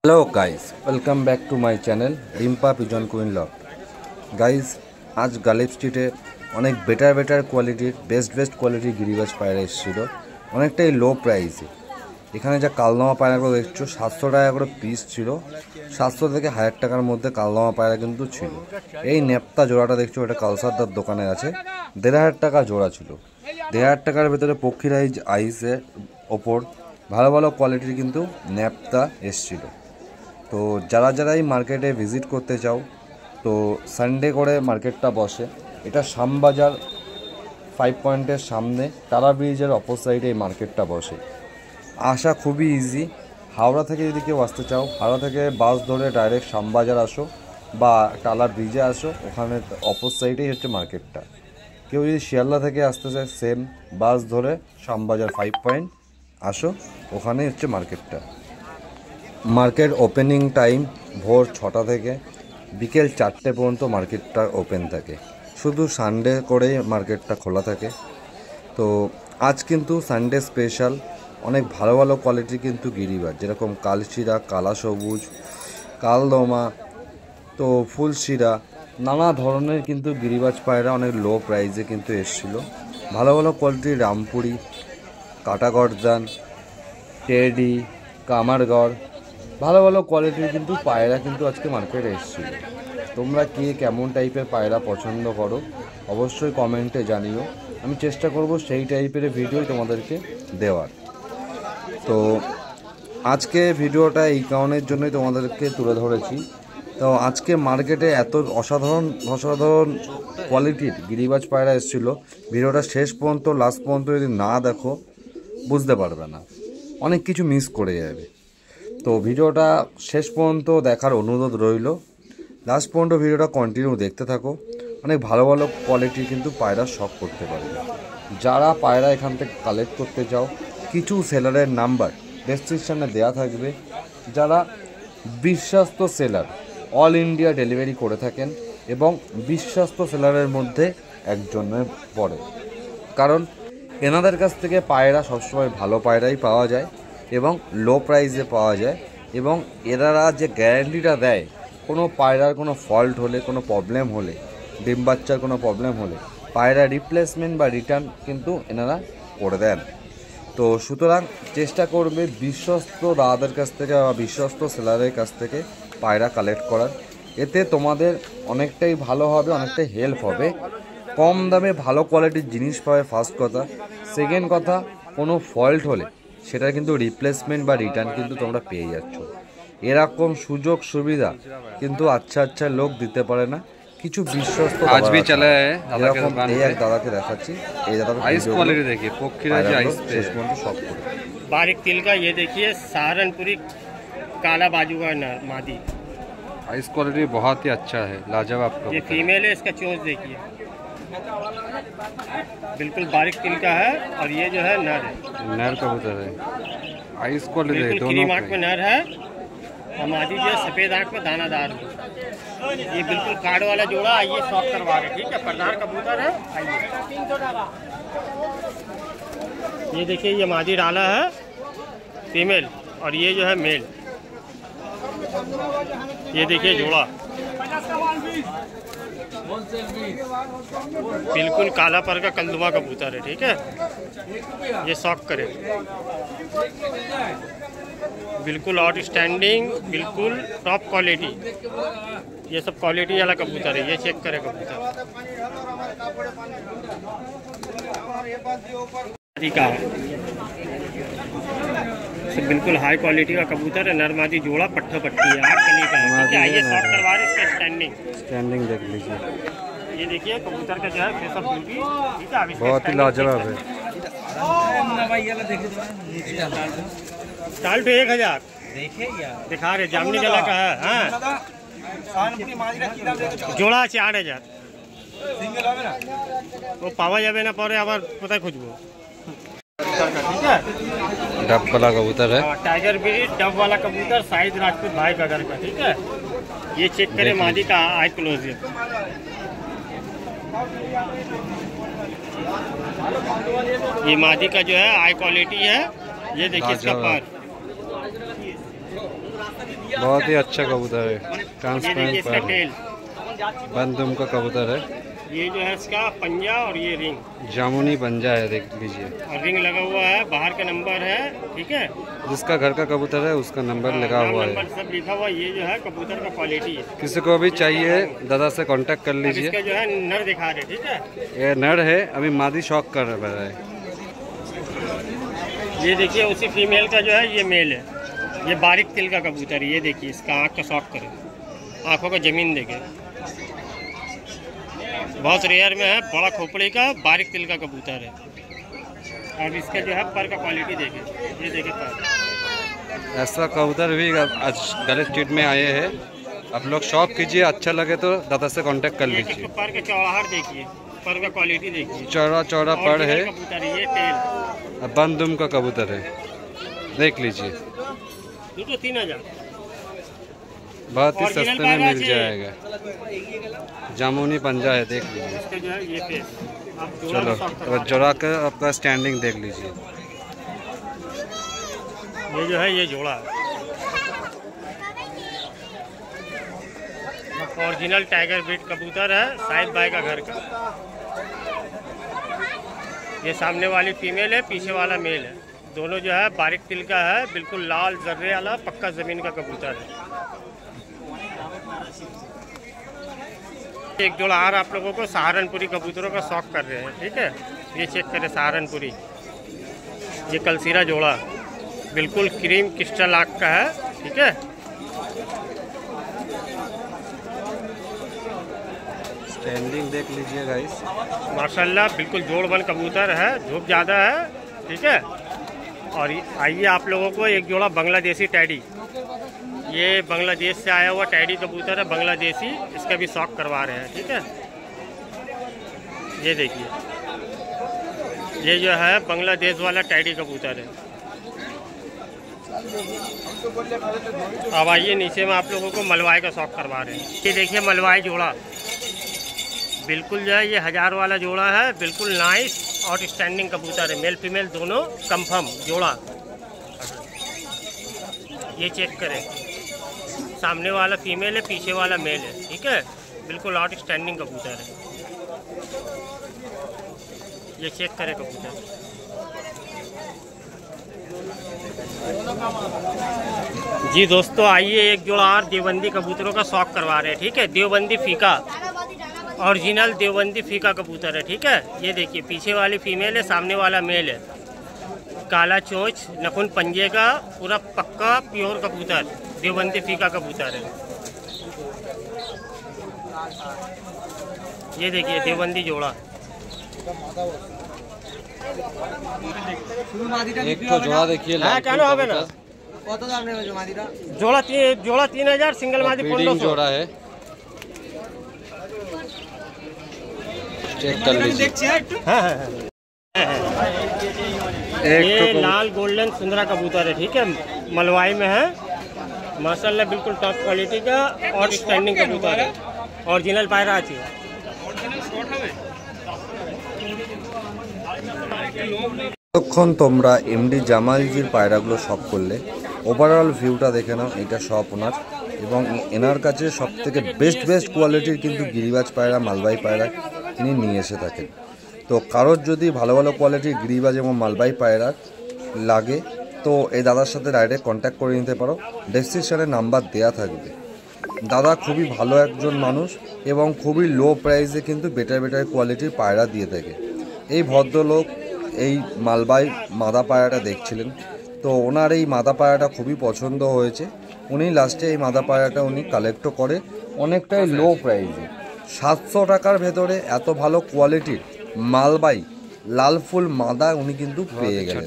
Hello guys, welcome back to my channel Rimpa pigeon queen loft. Guys आज गालिब स्ट्रीटे अनेक बेटार क्वालिटिर best क्वालिटिर गिरिबाज पायरा एसेछिलो अनेकटाई लो प्राइसे। एखाने जा कालदमा पायरागुलो देखछो 700 टाका करे पिस छिलो। 700 থেকে 1000 টাকার মধ্যে কালদমা পায়রা কিন্তু ছিল। এই নেপ্তা জোড়াটা দেখছো এটা কালসারদার দোকানে আছে, 1500 টাকা জোড়া ছিল। 1500 টাকার ভেতরে পক্ষীরাইজ আইসের ওপর ভালো ভালো কোয়ালিটির কিন্তু নেপ্তা এসেছিল। তো যারা এই মার্কেটে ভিজিট করতে চাও তো সানডে করে মার্কেটটা বসে। এটা শ্যামবাজার 5 পয়েন্টের সামনে তারা ব্রিজের অপর সাইডে এই মার্কেটটা বসে। আসা খুবই ইজি। হাওড়া থেকে যদি কেউ আসতে চাও হাওড়া থেকে বাস ধরে ডাইরেক্ট শ্যামবাজার আসো বা টালা ব্রিজে আসো, ওখানে অপর সাইডেই হচ্ছে মার্কেটটা। কেউ যদি শিয়ালদা থেকে আসতে চায় সেম বাস ধরে শ্যামবাজার 5 পয়েন্ট আসো, ওখানেই হচ্ছে মার্কেটটা। মার্কেট ওপেনিং টাইম ভোর 6টা থেকে বিকেল 4টে পর্যন্ত মার্কেটটা ওপেন থাকে। শুধু সানডে করেই মার্কেটটা খোলা থাকে। তো আজ কিন্তু সানডে স্পেশাল অনেক ভালো কোয়ালিটির কিন্তু গিরিবাজ, যেরকম কালশিরা, কালা সবুজ, কালদমা, তো ফুলশিরা, নানা ধরনের কিন্তু গিরিবাজ পায়রা অনেক লো প্রাইসে কিন্তু এসেছিলো। ভালো কোয়ালিটির রামপুরি, কাটাগরদান, টেডি, কামারগড়, ভালো কোয়ালিটির কিন্তু পায়রা কিন্তু আজকে মার্কেটে এসেছিলো। তোমরা কে কেমন টাইপের পায়রা পছন্দ করো অবশ্যই কমেন্টে জানিও। আমি চেষ্টা করব সেই টাইপের ভিডিওই তোমাদেরকে দেওয়ার। তো আজকে ভিডিওটা এই কারণের জন্যই তোমাদেরকে তুলে ধরেছি। তো আজকে মার্কেটে এত অসাধারণ কোয়ালিটির গিরিবাজ পায়রা এসেছিলো। ভিডিওটা শেষ পর্যন্ত লাস্ট পর্যন্ত যদি না দেখো বুঝতে পারবে না, অনেক কিছু মিস করে যাবে। তো ভিডিওটা শেষ পর্যন্ত দেখার অনুরোধ রইল। লাস্ট পর্যন্ত ভিডিওটা কন্টিনিউ দেখতে থাকো। অনেক ভালো কোয়ালিটির কিন্তু পায়রা শখ করতে পারবে। যারা পায়রা এখান থেকে কালেক্ট করতে চাও কিছু সেলারের নাম্বার ডেসক্রিপশনে দেওয়া থাকবে। যারা বিশ্বস্ত সেলার, অল ইন্ডিয়া ডেলিভারি করে থাকেন এবং বিশ্বস্ত সেলারের মধ্যে একজনে পড়ে, কারণ এনাদের কাছ থেকে পায়রা সবসময় ভালো পায়রাই পাওয়া যায় এবং লো প্রাইসে পাওয়া যায়। এবং এনারা যে গ্যারান্টিটা দেয় কোনো পায়রার কোনো ফল্ট হলে, কোনো প্রবলেম হলে, ডিম বাচ্চার কোনো প্রবলেম হলে পায়রা রিপ্লেসমেন্ট বা রিটার্ন কিন্তু এনারা করে দেন। তো সুতরাং চেষ্টা করবে বিশ্বস্ত দাদাদের কাছ থেকে বা বিশ্বস্ত সেলারের কাছ থেকে পায়রা কালেক্ট করার। এতে তোমাদের অনেকটাই ভালো হবে, অনেকটাই হেল্প হবে। কম দামে ভালো কোয়ালিটির জিনিস পাবে ফার্স্ট কথা। সেকেন্ড কথা, কোনো ফল্ট হলে সেটা কিন্তু রিপ্লেসমেন্ট বা রিটার্ন কিন্তু তোমরা পেয়ে যাচ্ছ। এরকম সুযোগ সুবিধা কিন্তু আচ্ছা লোক দিতে পারে না। কিছু বিশ্বস্ত आज भी चला है এরকম এই এক দাদাকে দেখাচ্ছি। এই দাদা आइस क्वालिटी देखिए, पोखीराज आइस पे শেষ পর্যন্ত সব করে। बारीक तिल का ये देखिए सहारनपुरी काला बाजू का मादी, आइस क्वालिटी बहुत ही अच्छा है, लाजवाब। ये फीमेल है। इसका चोंच देखिए बिल्कुल बारीक तिल का है और ये जो है नर है, नर कबूतर है। आइस क्वालिटी बिल्कुल क्रीम आंख में नर है और मादी जो है सफेद आंख में दानादार है। ये बिल्कुल कार्ड वाला जोड़ा। आइए शॉप करवा रहे, ठीक है। प्रधान कबूतर है, आइए। ये देखिए ये मादी डाला है फीमेल और ये जो है मेल। ये देखिए जोड़ा बिल्कुल काला पर का कलदुमा कबूतर है, ठीक है। ये शॉक करे, बिल्कुल आउटस्टैंडिंग, बिल्कुल टॉप क्वालिटी। ये सब क्वालिटी वाला कबूतर है। ये चेक करे कबूतर का है, बिल्कुल हाई क्वालिटी का कबूतर है। नरमादी जोड़ा पट्टा पट्टी है, 8 कली का है। आइए शॉट करवा रहे इसका स्टैंडिंग देख लीजिए। ये देखिए कबूतर का जो है फेस ऑफ ब्यूटी, ठीक है। बहुत ही लाजवाब है। साल पे 1000 दिखा रहे, जामनी जला का है। हाँ जोड़ा আছে 8000 वो पावा যাবে না পরে আবার কোথায় খুঁজবো। ठीक है, डब वाला कबूतर है, टाइगर ब्रीड डब वाला कबूतर, साइज राजपूत भाई कगर का, ठीक है। ये चेक करें मादी का आई क्लोज। ये मादी का जो है आई क्वालिटी है। ये देखिए इसका पर बहुत ही अच्छा कबूतर है, ये देखिए ट्रांसपेरेंट इसका पर टेल, बंद दुम का कबूतर है, ये जो है इसका पंजा और ये रिंग, जामुनी पंजा है, देख लीजिए। और रिंग लगा हुआ है, बाहर का नंबर है, ठीक है, जिसका घर का कबूतर है उसका नंबर लगा नाम हुआ नंबर है। सब लिखा हुआ है। ये जो है कबूतर का क्वालिटी है। किसी को भी चाहिए दादा से कांटेक्ट कर अब लीजिए। इसका जो है नर दिखा रहे, ठीक है। ये नर है, अभी मादी शौक कर रहा है। ये देखिए उसी फीमेल का जो है ये मेल है, ये बारीक तिल का कबूतर है। ये देखिए इसका आँख का शौक करें, आँखों का जमीन देखे, बहुत रेयर में है, बड़ा खोपड़ी का बारीक तिल का कबूतर है। अब इसका जो है पर का क्वालिटी देखे, ये देखे पर। ऐसा कबूतर भी आज गलत स्ट्रीट में आए हैं, आप लोग शौक कीजिए, अच्छा लगे तो दादा से कांटेक्ट कर ये लीजिए। पर का चौड़ाहट देखिए, पर का क्वालिटी देखिए, चौड़ा चौड़ा पर है, ओरिजिनल कबूतर है। ये टेल बंद दुम का कबूतर है, देख लीजिए। तो 3000 बहुत ही ओरिजिनल सस्ते में मिल बागा जाएगा। जामुनी पंजा है, देख लीजिए। इसका जो है ये फेस, आप जोड़ा चलो में शौक करवा अब जोड़ा कर आपका स्टैंडिंग देख लीजिए। ये जो है ये जोड़ा है, ओरिजिनल टाइगर बीट कबूतर है, साहिब भाई का घर का। ये सामने वाली फीमेल है, पीछे वाला मेल है। दोनों जो है बारीक तिल का है, बिल्कुल लाल जर्रे वाला पक्का जमीन का कबूतर है। एक जोड़ा और आप लोगों को सहारनपुरी कबूतरों का शौक कर रहे हैं, ठीक है। ये चेक करें सहारनपुरी, ये कलसीरा जोड़ा बिल्कुल क्रीम क्रिस्टल आँख का है, ठीक है। स्टैंडिंग देख लीजिए गाइस, माशाल्लाह बिल्कुल जोड़बंद कबूतर है, धूप ज़्यादा है, ठीक है। और आइए आप लोगों को एक जोड़ा बांग्लादेशी टैडी, ये बांग्लादेश से आया हुआ टैडी कबूतर है, बांग्लादेशी, इसका भी शौक करवा रहे हैं, ठीक है। ये देखिए, ये जो है बांग्लादेश वाला टैडी कबूतर है। अब आइए नीचे में आप लोगों को मलवाई का शौक करवा रहे हैं। ये देखिए मलवाई जोड़ा, बिल्कुल जो है ये 1000 वाला जोड़ा है, बिल्कुल नाइस और स्टैंडिंग कबूतर है, मेल फीमेल दोनों कंफर्म जोड़ा। ये चेक करें, सामने वाला फीमेल है, पीछे वाला मेल है, ठीक है, बिल्कुल आउट स्टैंडिंग कबूतर है। ये चेक करें कबूतर, जी दोस्तों आइए एक जोड़ा और देवबंदी कबूतरों का शौक करवा रहे हैं, ठीक है। देवबंदी फीका, ओरिजिनल देवबंदी फीका कबूतर है, ठीक है। ये देखिए पीछे वाली फीमेल है, सामने वाला मेल है, काला चोंच, नखुन पंजे का, पूरा पक्का प्योर कबूतर, देवबंदी फीका कबूतर है। ये देखिए देवबंदी जोड़ा, एक तो जोड़ा देखिए, हाँ क्या ना হবে না जोड़ा 3000, सिंगल मादी 1500 जोड़ा है, चेक कर लीजिए। ये लाल गोल्डन सुंदरा कबूतर है, ठीक है, मलवाई में है, माशाल्लाह बिल्कुल टॉप क्वालिटी का और स्टैंडिंग कबूतर है, ओरिजिनल पायरा আছে। তখন তোমরা এমডি জামালজির পায়রাগুলো শপ করলে ওভারঅল ভিউটা দেখে নাও, এটা সব ওনার, এবং এনার কাছে সব থেকে বেস্ট কোয়ালিটির কিন্তু গিরিবাজ পায়রা, মালবাই পায়রা তিনি নিয়ে এসে থাকেন। তো কারোর যদি ভালো কোয়ালিটির গিরিবাজ এবং মালবাই পায়রা লাগে তো এই দাদার সাথে ডাইরেক্ট কন্ট্যাক্ট করে নিতে পারো, ডেসক্রিপশনে নাম্বার দেয়া থাকবে। দাদা খুবই ভালো একজন মানুষ এবং খুবই লো প্রাইসে কিন্তু বেটার কোয়ালিটির পায়রা দিয়ে থাকে। এই ভদ্রলোক এই মালবাই মাদা পায়রাটা দেখছিলেন, তো ওনার এই মাদা পায়রাটা খুবই পছন্দ হয়েছে, উনি লাস্টে এই মাদা পায়রাটা উনি কালেক্টও করে অনেকটাই লো প্রাইসে, 700 টাকার ভেতরে এত ভালো কোয়ালিটির মালবাই লাল ফুল মাদা উনি কিন্তু পেয়ে গেলেন।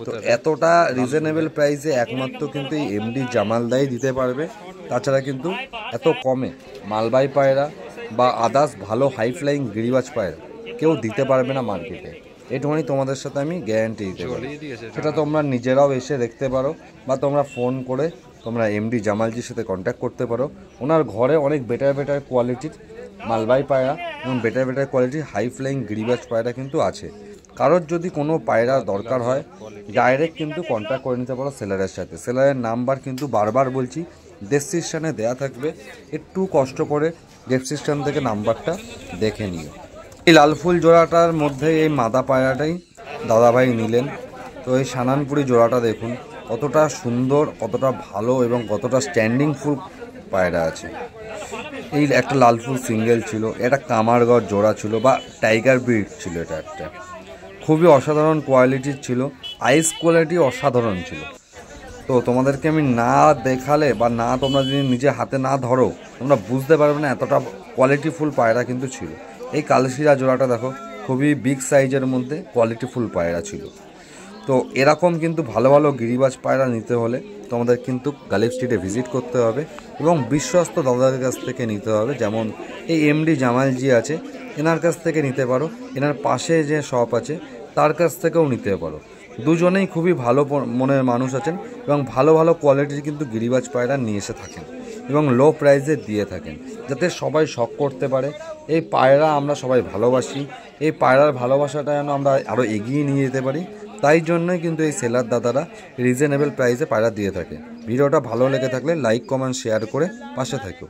তো এতটা রিজনেবল প্রাইসে একমাত্র কিন্তু এই এমডি জামালদাই দিতে পারবে, তাছাড়া কিন্তু এত কমে মালবাই পায়রা বা আদার্স ভালো হাই ফ্লাইং গিরিবাজ পায়রা কেউ দিতে পারবে না মার্কেটে, এটুকুনি তোমাদের সাথে আমি গ্যারান্টি দিতে পারি। সেটা তোমরা নিজেরাও এসে দেখতে পারো বা তোমরা ফোন করে তোমরা এমডি জামালজির সাথে কন্ট্যাক্ট করতে পারো। ওনার ঘরে অনেক বেটার কোয়ালিটির মালবাই পায়রা এবং বেটার কোয়ালিটির হাই ফ্লাইং গিরিবাজ পায়রা কিন্তু আছে। কারোর যদি কোনো পায়রা দরকার হয় ডাইরেক্ট কিন্তু কন্ট্যাক্ট করে নিতে পারো সেলারের সাথে। সেলারের নাম্বার কিন্তু বারবার বলছি, ডেসক্রিপশানে দেওয়া থাকবে, একটু কষ্ট করে ডেসক্রিপশান থেকে নাম্বারটা দেখে নিও। এই লাল ফুল জোড়াটার মধ্যে এই মাদা পায়রাটাই দাদাভাই নিলেন। তো এই সানানপুরি জোড়াটা দেখুন কতটা সুন্দর, কতটা ভালো এবং কতটা স্ট্যান্ডিং ফুল পায়রা আছে। এই একটা লাল ফুল সিঙ্গেল ছিল, এটা কামারগড় জোড়া ছিল বা টাইগার ব্রিড ছিল, এটা একটা খুবই অসাধারণ কোয়ালিটির ছিল, আইস কোয়ালিটি অসাধারণ ছিল। তো তোমাদেরকে আমি না দেখালে বা না তোমরা যদি নিজে হাতে না ধরো তোমরা বুঝতে পারবে না এতটা কোয়ালিটিফুল পায়রা কিন্তু ছিল। এই কালশিরা জোড়াটা দেখো খুবই বিগ সাইজের মধ্যে কোয়ালিটিফুল পায়রা ছিল। তো এরকম কিন্তু ভালো ভালো গিরিবাজ পায়রা নিতে হলে তোমাদের কিন্তু গালিব স্ট্রিটে ভিজিট করতে হবে এবং বিশ্বস্ত দাদাদের কাছ থেকে নিতে হবে। যেমন এই এমডি জামালজি আছে, এনার কাছ থেকে নিতে পারো, এনার পাশে যে শপ আছে তার কাছ থেকেও নিতে পারো। দুজনেই খুবই ভালো মনের মানুষ আছেন এবং ভালো ভালো কোয়ালিটির কিন্তু গিরিবাজ পায়রা নিয়ে এসে থাকেন এবং লো প্রাইসে দিয়ে থাকেন, যাতে সবাই শখ করতে পারে। এই পায়রা আমরা সবাই ভালোবাসি, এই পায়রার ভালোবাসাটা যেন আমরা আরও এগিয়ে নিয়ে যেতে পারি, তাই জন্যই কিন্তু এই সেলার দাদারা রিজনেবল প্রাইসে পায়রা দিয়ে থাকে। ভিডিওটা ভালো লেগে থাকলে লাইক কমেন্ট শেয়ার করে পাশে থাকো।